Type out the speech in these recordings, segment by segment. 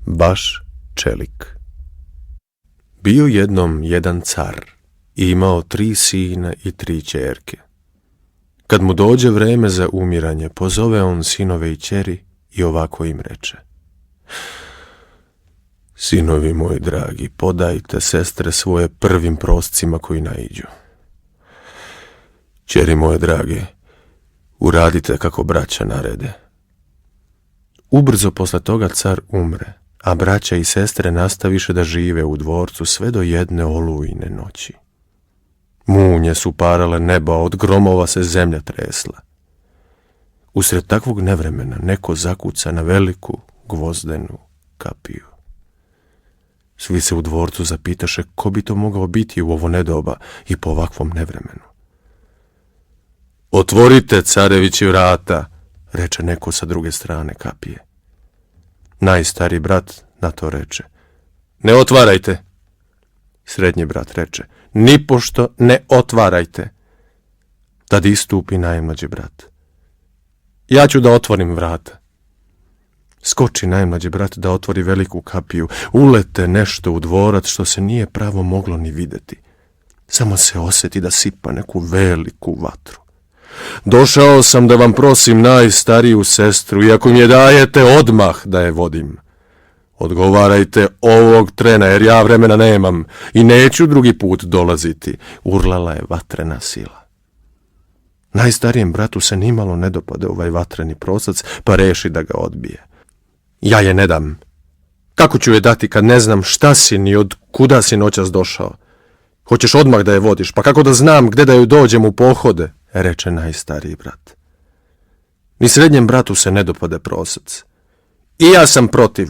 Baš čelik. Bio jednom jedan car i imao 3 sina i 3 ćerke. Kad mu dođe vreme za umiranje, pozove on sinove i ćeri i ovako im reče: Sinovi moji dragi, podajte sestre svoje prvim proscima koji naiđu. Ćeri moje drage, uradite kako braća narede. Ubrzo posle toga car umre, a braća i sestre nastaviše da žive u dvorcu sve do jedne olujne noći. Munje su parale neba, od gromova se zemlja tresla. Usred takvog nevremena neko zakuca na veliku gvozdenu kapiju. Svi se u dvorcu zapitaše ko bi to mogao biti u ovo nedoba i po ovakvom nevremenu. Otvorite, carevići, vrata, reče neko sa druge strane kapije. Najstariji brat na to reče: Ne otvarajte. Srednji brat reče: Nipošto ne otvarajte. Tad istupi najmlađi brat: Ja ću da otvorim vrata. Skoči najmlađi brat da otvori veliku kapiju, ulete nešto u dvorac što se nije pravo moglo ni videti. Samo se osjeti da sipa neku veliku vatru. Došao sam da vam prosim najstariju sestru i ako mi je dajete odmah da je vodim. Odgovarajte ovog trena jer ja vremena nemam i neću drugi put dolaziti, urlala je vatrena sila. Najstarijem bratu se nimalo ne dopade ovaj vatreni prosac, pa reši da ga odbije. Ja je ne dam. Kako ću je dati kad ne znam šta si ni od kuda si noćas došao? Hoćeš odmah da je vodiš, pa kako da znam gde da joj dođem u pohode, reče najstariji brat. Ni srednjem bratu se ne dopade prosac. I ja sam protiv.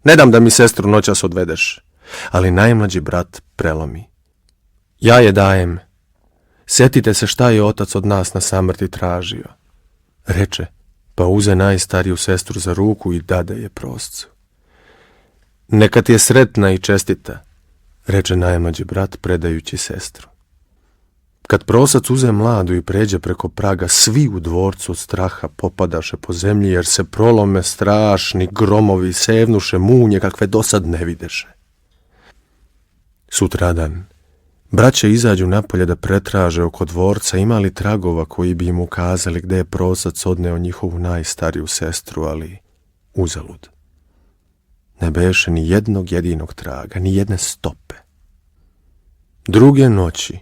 Ne dam da mi sestru noćas odvedeš. Ali najmlađi brat prelomi. Ja je dajem. Sjetite se šta je otac od nas na samrti tražio, reče, pa uze najstariju sestru za ruku i dade je proscu. Neka ti je sretna i čestita, reče najmlađi brat predajući sestru. Kad prosac uze mladu i pređe preko praga, svi u dvorcu od straha popadaše po zemlji jer se prolome strašni gromovi, sevnuše munje kakve dosad ne videše. Sutradan braća izađu napolje da pretraže oko dvorca ima li tragova koji bi im ukazali gde je prosac odneo njihovu najstariju sestru, ali uzalud. Ne beše ni jednog jedinog traga, ni jedne stope. Druge noći,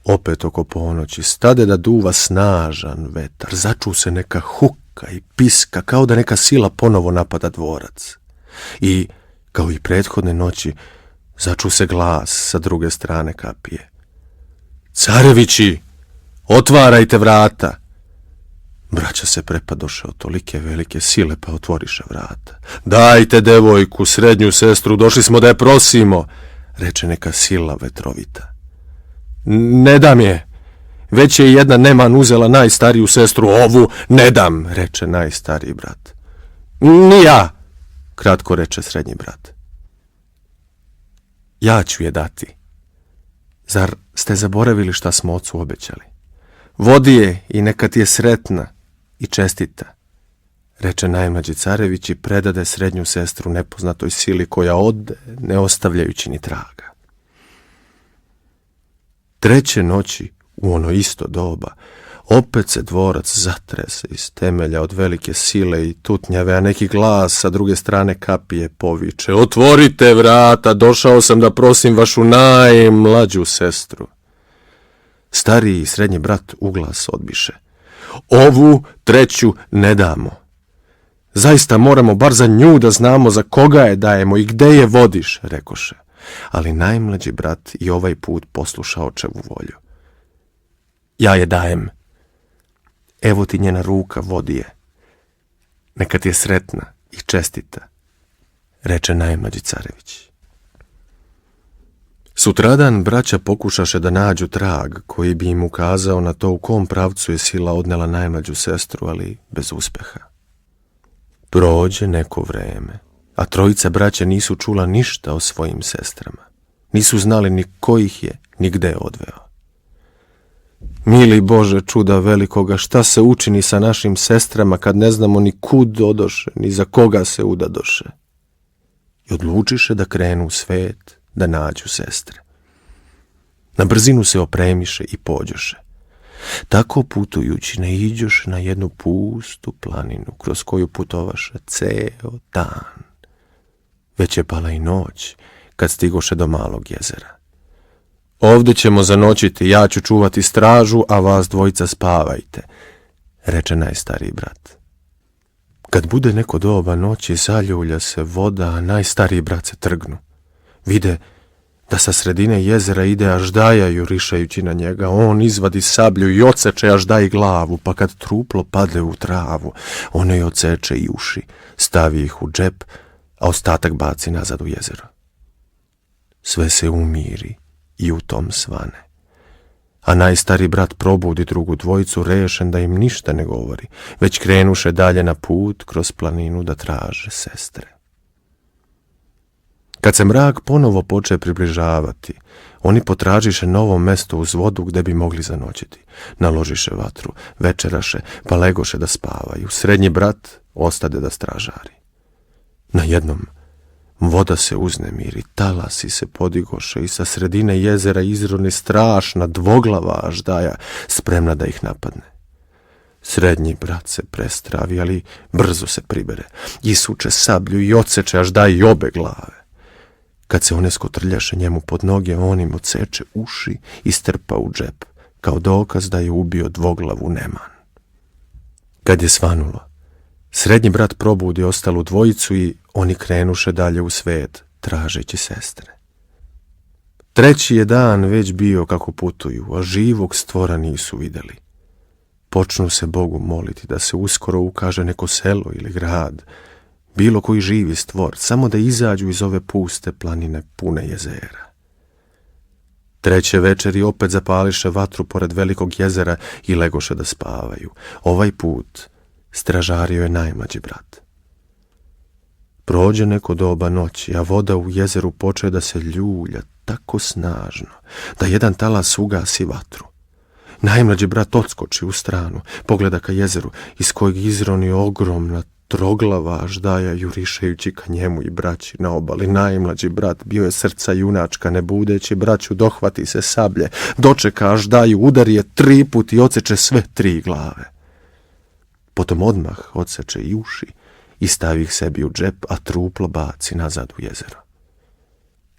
opet oko ponoći, stade da duva snažan vetar, začu se neka huka i piska kao da neka sila ponovo napada dvorac. I, kao i prethodne noći, začu se glas sa druge strane kapije. Carevići, otvarajte vrata! Braća se prepadoše od tolike velike sile pa otvoriše vrata. Dajte devojku, srednju sestru, došli smo da je prosimo, reče neka sila vetrovita. Ne dam je, već je jedna neman uzela najstariju sestru, ovu ne dam, reče najstariji brat. Ni ja, kratko reče srednji brat. Ja ću je dati. Zar ste zaboravili šta smo ocu obećali? Vodi je i neka ti je sretna i čestita, reče najmlađi carević i predade srednju sestru nepoznatoj sili koja ode, ne ostavljajući ni traga. Treće noći, u ono isto doba, opet se dvorac zatrese iz temelja od velike sile i tutnjave, a neki glas sa druge strane kapije poviče: Otvorite vrata, došao sam da prosim vašu najmlađu sestru. Stariji i srednji brat uglas odbiše: Ovu treću ne damo. Zaista moramo bar za nju da znamo za koga je dajemo i gde je vodiš, rekoše. Ali najmlađi brat i ovaj put posluša očevu volju. Ja je dajem. Evo ti njena ruka, vodi je. Neka ti je sretna i čestita, reče najmlađi carević. Sutradan braća pokušaše da nađu trag koji bi im ukazao na to u kom pravcu je sila odnela najmlađu sestru, ali bez uspeha. Prođe neko vreme, a trojica braća nisu čula ništa o svojim sestrama. Nisu znali ni ko ih je, ni gde je odveo. Mili Bože čuda velikoga, šta se učini sa našim sestrama kad ne znamo ni kud odoše, ni za koga se udadoše? i odlučiše da krenu u svet da nađu sestre. Na brzinu se opremiše i pođoše. Tako putujući naiđoše na jednu pustu planinu kroz koju putovaše ceo dan. Već je pala i noć kad stigoše do malog jezera. Ovdje ćemo zanoćiti, ja ću čuvati stražu, a vas dvojica spavajte, reče najstariji brat. Kad bude neko doba noći, zaljulja se voda, a najstariji brat se trgnu. Vide da sa sredine jezera ide Aždaja jurišajući na njega. On izvadi sablju i odseče Aždaji glavu, pa kad truplo padne u travu, ono je odseče i uši, stavi ih u džep, a ostatak baci nazad u jezero. Sve se umiri i u tom svane. A najstari brat probudi drugu dvojicu, rešen da im ništa ne govori, već krenuše dalje na put kroz planinu da traže sestre. Kad se mrak ponovo poče približavati, oni potražiše novo mesto uz vodu gde bi mogli zanoćiti. Naložiše vatru, večeraše, pa legoše da spavaju. Srednji brat ostade da stražari. Najednom voda se uznemiri, talasi se podigoše i sa sredine jezera izroni strašna dvoglava Aždaja, spremna da ih napadne. Srednji brat se prestravi, ali brzo se pribere. Isuče sablju i odseče Aždaji obe glave. Kad se one skotrljaše njemu pod noge, on im odseče uši i strpa u džep, kao dokaz da je ubio dvoglavu neman. Kad je svanulo, srednji brat probudi ostalu dvojicu i oni krenuše dalje u svet, tražeći sestre. Treći je dan već bio kako putuju, a živog stvora nisu vidjeli. Počnu se Bogu moliti da se uskoro ukaže neko selo ili grad, bilo koji živi stvor, samo da izađu iz ove puste planine pune jezera. Treće večeri opet zapališe vatru pored velikog jezera i legoše da spavaju. Ovaj put stražario je najmlađi brat. Prođe neko doba noći, a voda u jezeru poče da se ljulja tako snažno da jedan talas ugasi vatru. Najmlađi brat odskoči u stranu, pogleda ka jezeru iz kojeg izroni ogromna troglava Aždaja jurišajući ka njemu i braći na obali. Najmlađi brat bio je srca junačka, ne budeći braću, dohvati se sablje, dočeka Aždaju, udari je 3 put i odseče sve 3 glave. Potom odmah odseče i uši i stavi ih sebi u džep, a truplo baci nazad u jezero.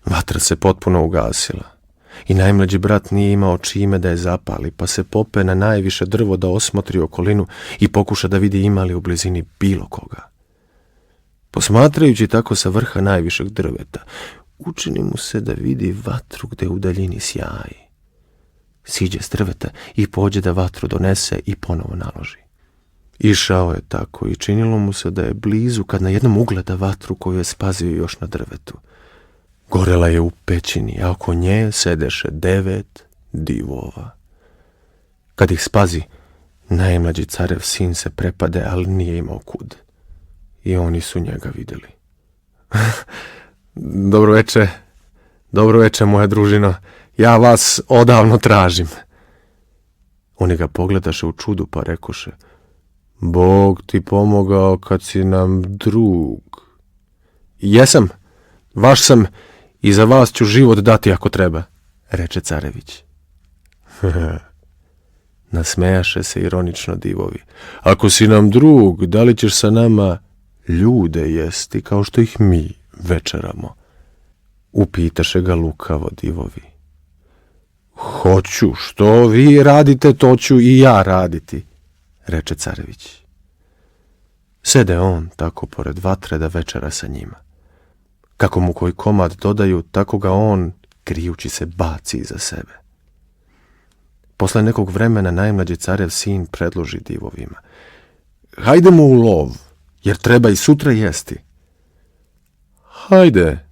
Vatra se potpuno ugasila i najmlađi brat nije imao čime da je zapali, pa se pope na najviše drvo da osmotri okolinu i pokuša da vidi ima li u blizini bilo koga. Posmatrajući tako sa vrha najvišeg drveta, učini mu se da vidi vatru gde u daljini sjaji. Siđe s drveta i pođe da vatru donese i ponovo naloži. Išao je tako i činilo mu se da je blizu kad na jednom ugleda vatru koju je spazio još na drvetu. Gorela je u pećini, a oko nje sedeše 9 divova. Kad ih spazi, najmlađi carev sin se prepade, ali nije imao kud. I oni su njega vidjeli. Dobro veče, moja družino, ja vas odavno tražim. Oni ga pogledaše u čudu pa rekoše: Bog ti pomogao kad si nam drug. Jesam, vaš sam i za vas ću život dati ako treba, reče carević. Nasmejaše se ironično divovi. Ako si nam drug, da li ćeš sa nama ljude jesti kao što ih mi večeramo? Upitaše ga lukavo divovi. Hoću, što vi radite, to ću i ja raditi, reče carević. Sede on tako pored vatre da večera sa njima. Kako mu koji komad dodaju, tako ga on, krijući se, baci iza sebe. Posle nekog vremena najmlađi carev sin predloži divovima: Hajdemo u lov, jer treba i sutra jesti. Hajde,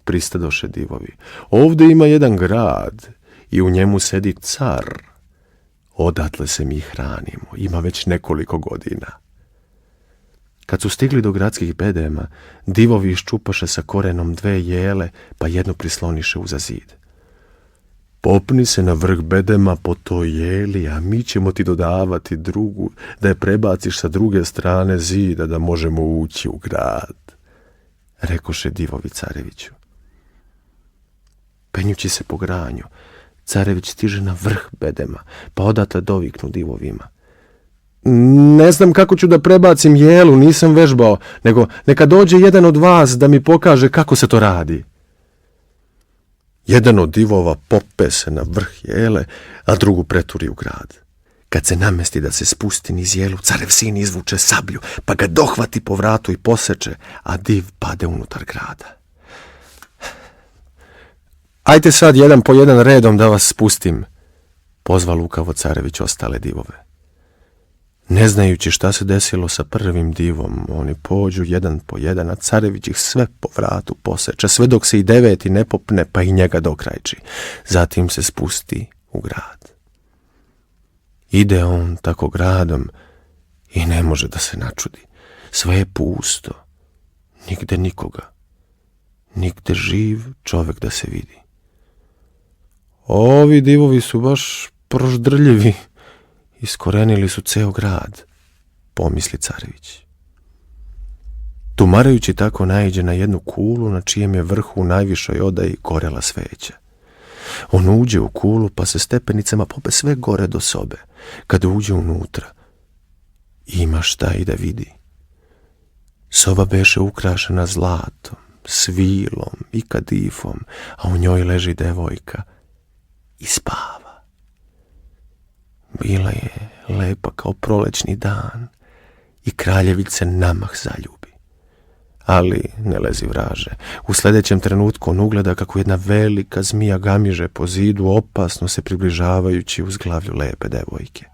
pristadoše divovi, ovdje ima jedan grad i u njemu sedi car. Odatle se mi hranimo, ima već nekoliko godina. Kad su stigli do gradskih bedema, divovi iščupaše sa korenom 2 jele, pa jedno prisloniše uza zid. Popni se na vrh bedema po toj jeli, a mi ćemo ti dodavati drugu, da je prebaciš sa druge strane zida da možemo ući u grad. rekoše divovi careviću. Penjući se po granju, carević stiže na vrh bedema, pa odatle doviknu divovima. Ne znam kako ću da prebacim jelu, nisam vežbao, nego neka dođe jedan od vas da mi pokaže kako se to radi. Jedan od divova pope se na vrh jele, a drugu preturi u grad. Kad se namesti da se spusti niz jelu, carev sin izvuče sablju, pa ga dohvati po vratu i poseče, a div pade unutar grada. Ajte sad jedan po jedan redom da vas spustim, pozva lukavo carević ostale divove. Ne znajući šta se desilo sa prvim divom, oni pođu jedan po jedan, a carević ih sve po vratu poseče, sve dok se i deveti ne popne, pa i njega dokrajči. Zatim se spusti u grad. Ide on tako gradom i ne može da se načudi. Sve je pusto, nigde nikoga, nigde živ čovek da se vidi. Ovi divovi su baš proždrljivi, iskorenili su ceo grad, pomisli carević. Tumarajući tako naiđe na jednu kulu na čijem je vrhu u najvišoj odaji gorela sveća. On uđe u kulu pa se stepenicama pope sve gore do sobe. Kada uđe unutra, ima šta i da vidi. Soba beše ukrašena zlatom, svilom i kadifom, a u njoj leži devojka i spava. Bila je lepa kao prolećni dan i kraljević se namah zaljubi. Ali ne lezi vraže. U sljedećem trenutku on ugleda kako jedna velika zmija gamiže po zidu, opasno se približavajući uz glavlju lepe devojke.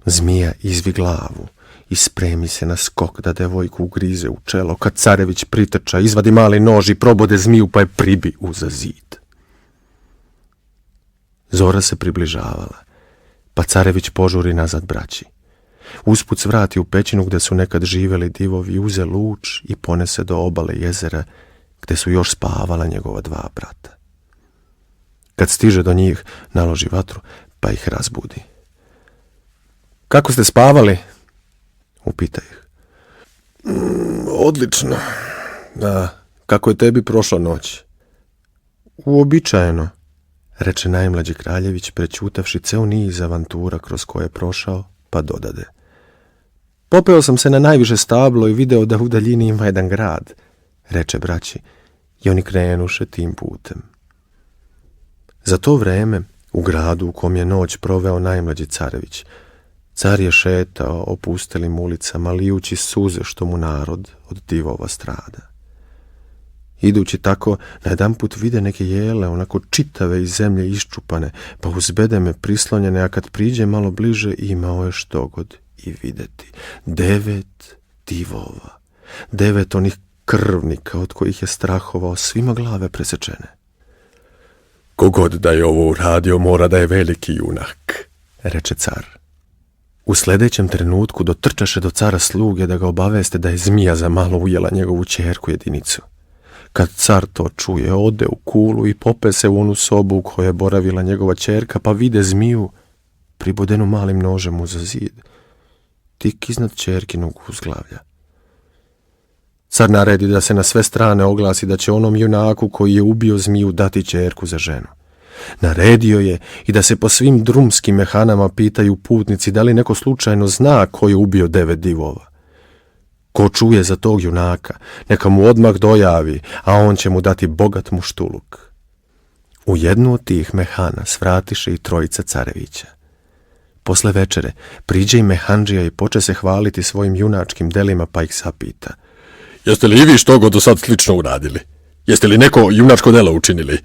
Zmija izvi glavu i spremi se na skok da devojku ugrize u čelo, kad carević pritrča, izvadi mali nož i probode zmiju pa je pribi uza zid. Zora se približavala, pa carević požuri nazad braći. Usput svrati u pećinu gde su nekad živeli divovi, uze luč i ponese do obale jezera gde su još spavala njegova dva brata. Kad stiže do njih, naloži vatru pa ih razbudi. Kako ste spavali? Upita ih. Odlično. Da, kako je tebi prošla noć? Uobičajeno, reče najmlađi kraljević, prećutavši ceo niz avantura kroz koje je prošao, pa dodade. Popeo sam se na najviše stablo i video da u daljini ima jedan grad, reče braći, i oni krenuše tim putem. Za to vreme, u gradu u kom je noć proveo najmlađi carević, car je šetao opustelim ulicama, lijući suze što mu narod od divova strada. Idući tako, najedanput vide neke jele, onako čitave iz zemlje iščupane, pa uz bedeme prislonjene, a kad priđe malo bliže, imao je štogod i videti. 9 divova, 9 onih krvnika od kojih je strahovao, svima glave presečene. Kogod da je ovo uradio, mora da je veliki junak, reče car. U sljedećem trenutku dotrčaše do cara sluge da ga obaveste da je zmija za malo ujela njegovu ćerku jedinicu. Kad car to čuje, ode u kulu i pope se u onu sobu u kojoj je boravila njegova ćerka, pa vide zmiju pribodenu malim nožem uza zid, tik iznad ćerkinog uzglavlja. Car naredi da se na sve strane oglasi da će onom junaku koji je ubio zmiju dati ćerku za ženu. Naredio je i da se po svim drumskim mehanama pitaju putnici da li neko slučajno zna ko je ubio 9 divova. Ko čuje za tog junaka, neka mu odmah dojavi, a on će mu dati bogat muštuluk. U jednu od tih mehana svratiše i trojica carevića. Posle večere priđe i mehandžija i poče se hvaliti svojim junačkim delima, pa ih zapita. Jeste li i vi što god do sad slično uradili? Jeste li neko junačko delo učinili?